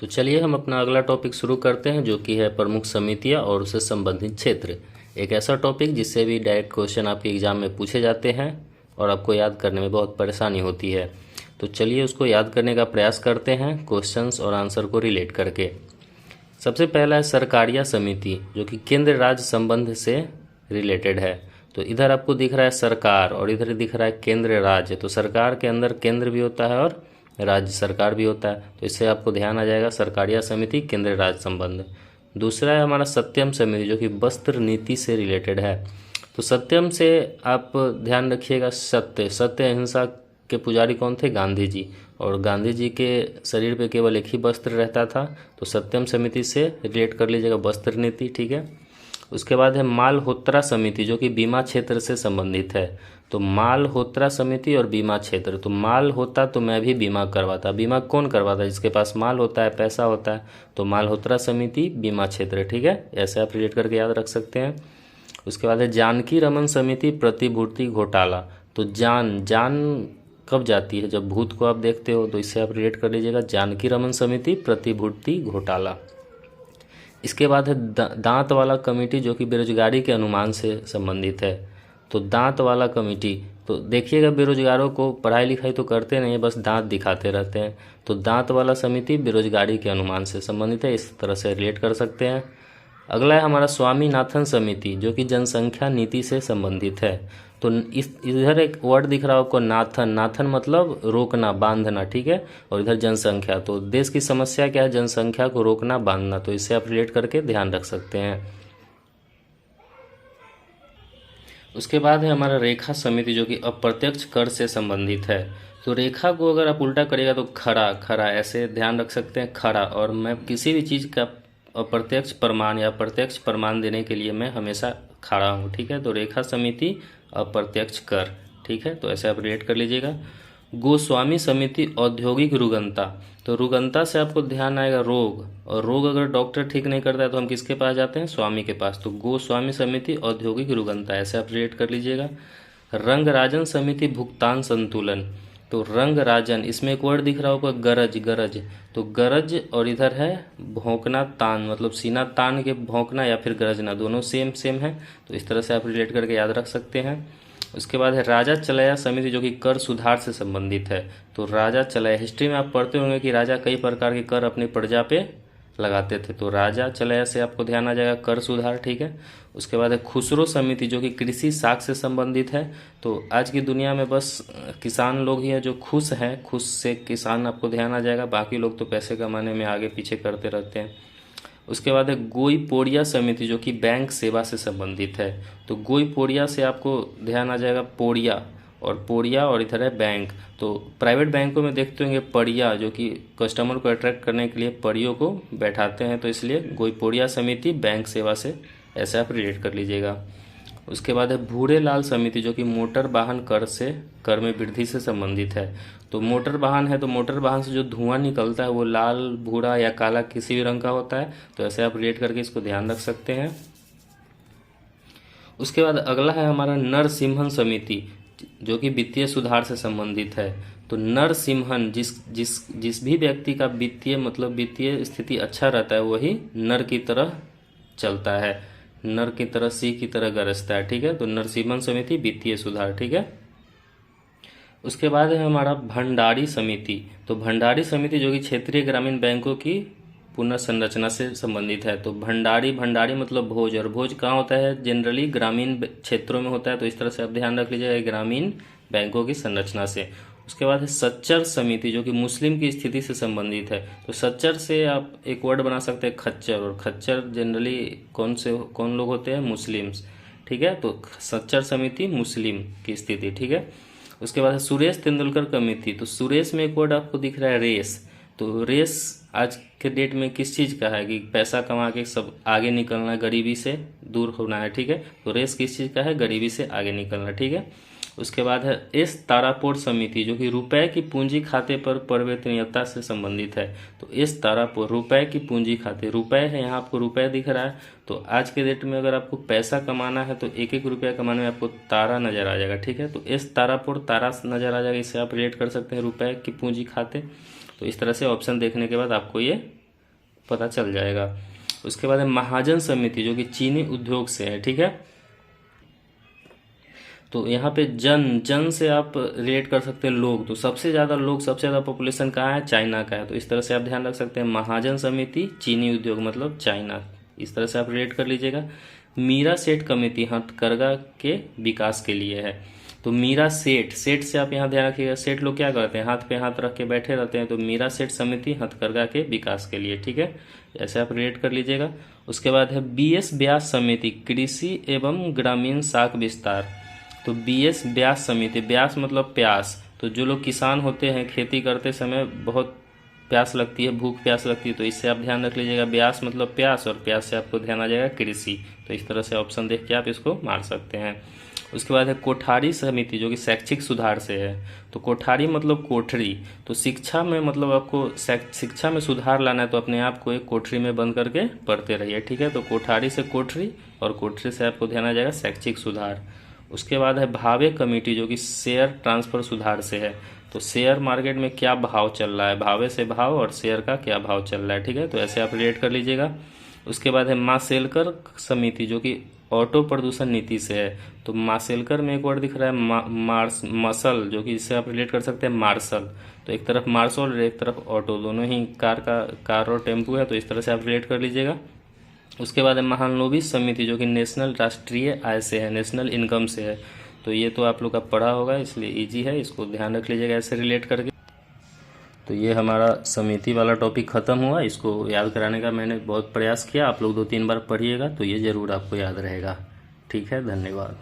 तो चलिए हम अपना अगला टॉपिक शुरू करते हैं, जो कि है प्रमुख समितियां और उससे संबंधित क्षेत्र। एक ऐसा टॉपिक जिससे भी डायरेक्ट क्वेश्चन आपके एग्जाम में पूछे जाते हैं और आपको याद करने में बहुत परेशानी होती है। तो चलिए उसको याद करने का प्रयास करते हैं क्वेश्चंस और आंसर को रिलेट करके। सबसे पहला है सरकारिया समिति, जो कि केंद्र राज्य संबंध से रिलेटेड है। तो इधर आपको दिख रहा है सरकार और इधर दिख रहा है केंद्र राज्य। तो सरकार के अंदर केंद्र भी होता है और राज्य सरकार भी होता है, तो इससे आपको ध्यान आ जाएगा सरकारिया समिति केंद्र राज्य संबंध। दूसरा है हमारा सत्यम समिति, जो कि वस्त्र नीति से रिलेटेड है। तो सत्यम से आप ध्यान रखिएगा, सत्य अहिंसा के पुजारी कौन थे? गांधी जी। और गांधी जी के शरीर पे केवल एक ही वस्त्र रहता था, तो सत्यम समिति से रिलेट कर लीजिएगा वस्त्र नीति, ठीक है। उसके बाद है मालहोत्रा समिति, जो कि बीमा क्षेत्र से संबंधित है। तो मालहोत्रा समिति और बीमा क्षेत्र, तो माल होता तो मैं भी बीमा करवाता। बीमा कौन करवाता? जिसके पास माल होता है, पैसा होता है। तो मालहोत्रा समिति बीमा क्षेत्र, ठीक है। ऐसे आप रिलेट करके याद रख सकते हैं। उसके बाद है जानकी रमन समिति प्रतिभूति घोटाला। तो जान कब जाती है? जब भूत को आप देखते हो, तो इससे आप रिलेट कर लीजिएगा जानकी रमन समिति प्रतिभूति घोटाला। इसके बाद है दांत वाला कमेटी, जो कि बेरोजगारी के अनुमान से संबंधित है। तो दांत वाला कमेटी, तो देखिएगा बेरोजगारों को पढ़ाई लिखाई तो करते नहीं, बस दांत दिखाते रहते हैं। तो दांत वाला समिति बेरोजगारी के अनुमान से संबंधित है, इस तरह से रिलेट कर सकते हैं। अगला है हमारा स्वामीनाथन समिति, जो कि जनसंख्या नीति से संबंधित है। तो इधर एक वर्ड दिख रहा है आपको नाथन मतलब रोकना, बांधना, ठीक है। और इधर जनसंख्या, तो देश की समस्या क्या है? जनसंख्या को रोकना, बांधना। तो इससे आप रिलेट करके ध्यान रख सकते हैं। उसके बाद है हमारा रेखा समिति, जो कि अप्रत्यक्ष कर से संबंधित है। तो रेखा को अगर आप उल्टा करेगा तो खरा ऐसे ध्यान रख सकते हैं, खरा। और मैं किसी भी चीज़ का अप्रत्यक्ष प्रमाण या प्रत्यक्ष प्रमाण देने के लिए मैं हमेशा खड़ा हूँ, ठीक है। तो रेखा समिति अप्रत्यक्ष कर, ठीक है। तो ऐसे आप रिलेट कर लीजिएगा। गोस्वामी समिति औद्योगिक रुगनता, तो रुगनता से आपको ध्यान आएगा रोग, और रोग अगर डॉक्टर ठीक नहीं करता है तो हम किसके पास जाते हैं? स्वामी के पास। तो गोस्वामी समिति औद्योगिक रुगनता, ऐसे आप रिलेट कर लीजिएगा। रंगराजन समिति भुगतान संतुलन, तो रंगराजन, इसमें एक वर्ड दिख रहा होगा गरज। तो गरज और इधर है भौंकना तान, मतलब सीना तान के भौंकना या फिर गरजना, दोनों सेम है। तो इस तरह से आप रिलेट करके याद रख सकते हैं। उसके बाद है राजा चलया समिति, जो कि कर सुधार से संबंधित है। तो राजा चलया, हिस्ट्री में आप पढ़ते होंगे कि राजा कई प्रकार के कर अपनी प्रजा पे लगाते थे। तो राजा चलया से आपको ध्यान आ जाएगा कर सुधार, ठीक है। उसके बाद है खुसरो समिति, जो कि कृषि साख से संबंधित है। तो आज की दुनिया में बस किसान लोग ही हैं जो खुश हैं, खुश से किसान आपको ध्यान आ जाएगा, बाकी लोग तो पैसे कमाने में आगे पीछे करते रहते हैं। उसके बाद है गोईपोड़िया समिति, जो कि बैंक सेवा से संबंधित है। तो गोईपोड़िया से आपको ध्यान आ जाएगा पोड़िया और इधर है बैंक। तो प्राइवेट बैंकों में देखते होंगे पड़िया, जो कि कस्टमर को अट्रैक्ट करने के लिए परियों को बैठाते हैं, तो इसलिए गोईपोड़िया समिति बैंक सेवा से, ऐसे आप रिलेट कर लीजिएगा। उसके बाद है भूरे लाल समिति, जो कि मोटर वाहन कर में वृद्धि से संबंधित है। तो मोटर वाहन है, तो मोटर वाहन से जो धुआं निकलता है वो लाल, भूरा या काला किसी भी रंग का होता है। तो ऐसे आप रिलेट करके इसको ध्यान रख सकते हैं। उसके बाद अगला है हमारा नरसिम्हन समिति, जो कि वित्तीय सुधार से संबंधित है। तो नरसिम्हन, जिस भी व्यक्ति का वित्तीय स्थिति अच्छा रहता है, वही नर की तरह चलता है, नर की तरह सिंह की तरह गरजता है, ठीक है। तो नरसिम्हन समिति वित्तीय सुधार, ठीक है। उसके बाद है हमारा भंडारी समिति। तो भंडारी समिति, जो कि क्षेत्रीय ग्रामीण बैंकों की पुनर्संरचना से संबंधित है। तो भंडारी मतलब भोज, और भोज कहाँ होता है? जनरली ग्रामीण क्षेत्रों में होता है। तो इस तरह से आप ध्यान रख लीजिएगा ग्रामीण बैंकों की संरचना से। उसके बाद है सच्चर समिति, जो कि मुस्लिम की स्थिति से संबंधित है। तो सच्चर से आप एक वर्ड बना सकते हैं खच्चर, और खच्चर जनरली कौन लोग होते हैं? मुस्लिम्स, ठीक है। तो सच्चर समिति मुस्लिम की स्थिति, ठीक है। उसके बाद है सुरेश तेंदुलकर कमेटी। तो सुरेश में एक वर्ड आपको दिख रहा है रेस। तो रेस आज के डेट में किस चीज़ का है? कि पैसा कमा के सब आगे निकलना है, गरीबी से दूर होना है, ठीक है। तो रेस किस चीज़ का है? गरीबी से आगे निकलना, ठीक है। उसके बाद है एस तारापोर समिति, जो कि रुपए की पूंजी खाते पर परिवर्तनीयता से संबंधित है। तो एस तारापोर, रुपए की पूंजी खाते, रुपए है, यहाँ आपको रुपए दिख रहा है। तो आज के डेट में अगर आपको पैसा कमाना है तो एक एक रुपया कमाने में आपको तारा नजर आ जाएगा, ठीक है। तो एस तारापोर, तारा नजर आ जाएगा, इससे आप रिलेट कर सकते हैं रुपए की पूंजी खाते। तो इस तरह से ऑप्शन देखने के बाद आपको ये पता चल जाएगा। उसके बाद है महाजन समिति जो कि चीनी उद्योग से है, ठीक है। तो यहाँ पे जन से आप रिलेट कर सकते हैं लोग, तो सबसे ज़्यादा लोग, सबसे ज़्यादा पॉपुलेशन कहाँ है, चाइना का है, तो इस तरह से आप ध्यान रख सकते हैं। महाजन समिति चीनी उद्योग मतलब चाइना, इस तरह से आप रिलेट कर लीजिएगा। मीरा सेठ कमेटी हथकरघा के विकास के लिए है, तो मीरा सेठ से आप यहाँ ध्यान रखिएगा, सेठ लोग क्या करते हैं, हाथ पे हाथ रख के बैठे रहते हैं, तो मीरा सेठ समिति हथकरघा के विकास के लिए, ठीक है, ऐसे आप रिलेट कर लीजिएगा। उसके बाद है BS व्यास समिति कृषि एवं ग्रामीण शाख विस्तार, तो BS व्यास समिति, व्यास मतलब प्यास, तो जो लोग किसान होते हैं खेती करते समय बहुत प्यास लगती है, भूख प्यास लगती है, तो इससे आप ध्यान रख लीजिएगा, व्यास मतलब प्यास, और प्यास से आपको ध्यान आ जाएगा कृषि, तो इस तरह से ऑप्शन देख के आप इसको मार सकते हैं। उसके बाद है कोठारी समिति जो कि शैक्षिक सुधार से है, तो कोठारी मतलब कोठरी, तो शिक्षा में मतलब आपको शिक्षा में सुधार लाना है, तो अपने आप को एक कोठरी में बंद करके पढ़ते रहिए, ठीक है। तो कोठारी से कोठरी, और कोठरी से आपको ध्यान आ जाएगा शैक्षिक सुधार। उसके बाद है भावे कमेटी जो कि शेयर ट्रांसफर सुधार से है, तो शेयर मार्केट में क्या भाव चल रहा है, भावे से भाव और शेयर का क्या भाव चल रहा है, ठीक है, तो ऐसे आप रिलेट कर लीजिएगा। उसके बाद है माशेलकर समिति जो कि ऑटो प्रदूषण नीति से है, तो माशेलकर में एक वर्ड दिख रहा है मसल, जो कि इससे आप रिलेट कर सकते हैं मार्शल, तो एक तरफ मार्शल और एक तरफ ऑटो, दोनों ही कार और टेम्पू है, तो इस तरह से आप रिलेट कर लीजिएगा। उसके बाद है महालनोबिस समिति जो कि नेशनल राष्ट्रीय आय से है, नेशनल इनकम से है, तो ये तो आप लोग का पढ़ा होगा इसलिए इजी है, इसको ध्यान रख लीजिएगा ऐसे रिलेट करके। तो ये हमारा समिति वाला टॉपिक ख़त्म हुआ, इसको याद कराने का मैंने बहुत प्रयास किया, आप लोग 2-3 बार पढ़िएगा तो ये ज़रूर आपको याद रहेगा, ठीक है, धन्यवाद।